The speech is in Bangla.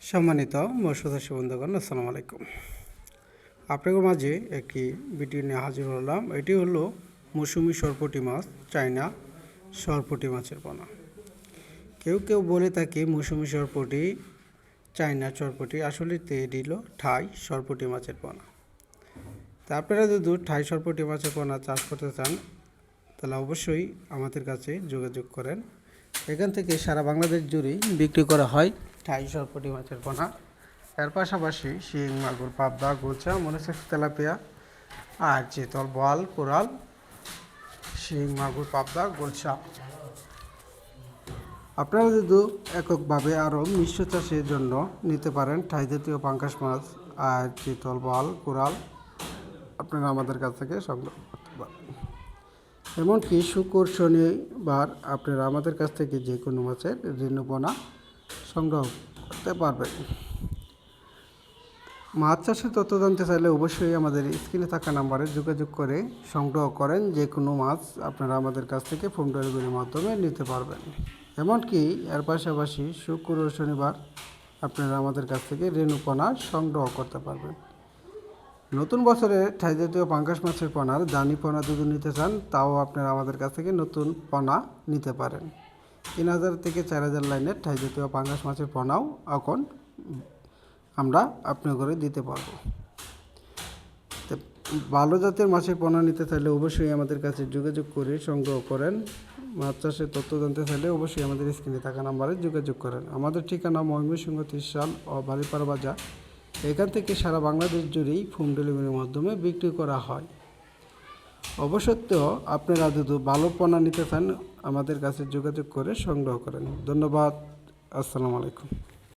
সম্মানিত মৎস্যচাষী বন্ধুগণ, আসসালামু আলাইকুম। আপনাদের মাঝে একটি ভিডিও নিয়ে হাজির হলাম। এটি হলো মৌসুমি সরপুঁটি মাছ, চায়না সরপুঁটি মাছের পোনা। কেউ কেউ বলে থাকে মৌসুমি সরপুঁটি, চায়না সরপুঁটি, আসলে এটি হলো ঠাই সরপুঁটি মাছের পোনা। তা আপনারা যদি ঠাই সরপুঁটি মাছের পোনা চাষ করতে চান তাহলে অবশ্যই আমাদের কাছে যোগাযোগ করেন। এখান থেকে সারা বাংলাদেশ জুড়েই বিক্রি করা হয় ঠাই সরপুঁটি মাছের পোনা। এর পাশাপাশি শিং, মাগুর, পাবদা, গোচা, মরিচ, তেলাপিয়া আর চিতল, বোয়াল, কোরাল, শিং, মাগুর, পাবদা, গোলসা। আপনারা যদি এককভাবে আরও মিশ্র চাষের জন্য নিতে পারেন ঠাই জাতীয় পাঙ্গাস মাছ আর চিতল, বোয়াল, কোরাল আপনারা আমাদের কাছ থেকে সংগ্রহ করতে পারেন। এমনকি শুক্র, শনিবার আপনারা আমাদের কাছ থেকে যে কোনো মাছের ঋণপোনা সংগ্রহ করতে পারবেন। মাছ চাষের তথ্য জানতে চাইলে অবশ্যই আমাদের স্ক্রিনে থাকা নাম্বারে যোগাযোগ করে সংগ্রহ করেন। যে কোনো মাছ আপনারা আমাদের কাছ থেকে হোম ডেলিভারির মাধ্যমে নিতে পারবেন। এমনকি এর পাশাপাশি শুক্র ও শনিবার আপনারা আমাদের কাছ থেকে ঋণপোনা সংগ্রহ করতে পারবেন। নতুন বছরে ঠাই জাতীয় পাঙ্গাস মাছের পোনার দানি পোনা যদি নিতে চান তাও আপনারা আমাদের কাছ থেকে নতুন পোনা নিতে পারেন। 3000 থেকে 4000 লাইনের ঠাই জাতীয় পাঙ্গাস মাছের পোনাও এখন আমরা আপনার ঘরে দিতে পারবো। তো ভালো জাতের মাছের পোনা নিতে চাইলে অবশ্যই আমাদের কাছে যোগাযোগ করে সংগ্রহ করেন। মাছ চাষের তথ্য জানতে চাইলে অবশ্যই আমাদের স্ক্রিনে থাকা নাম্বারে যোগাযোগ করেন। আমাদের ঠিকানা ময়মনসিংহ 30 সাল ও বালিপাড়া বাজার। এখান থেকে সারা বাংলাদেশ জুড়েই হোম ডেলিভারির মাধ্যমে বিক্রি করা হয়। অবশ্যই আপনারা যদি ভালো পোনা নিতে চান আমাদের কাছে যোগাযোগ করে সংগ্রহ করেন। ধন্যবাদ। আসসালামু আলাইকুম।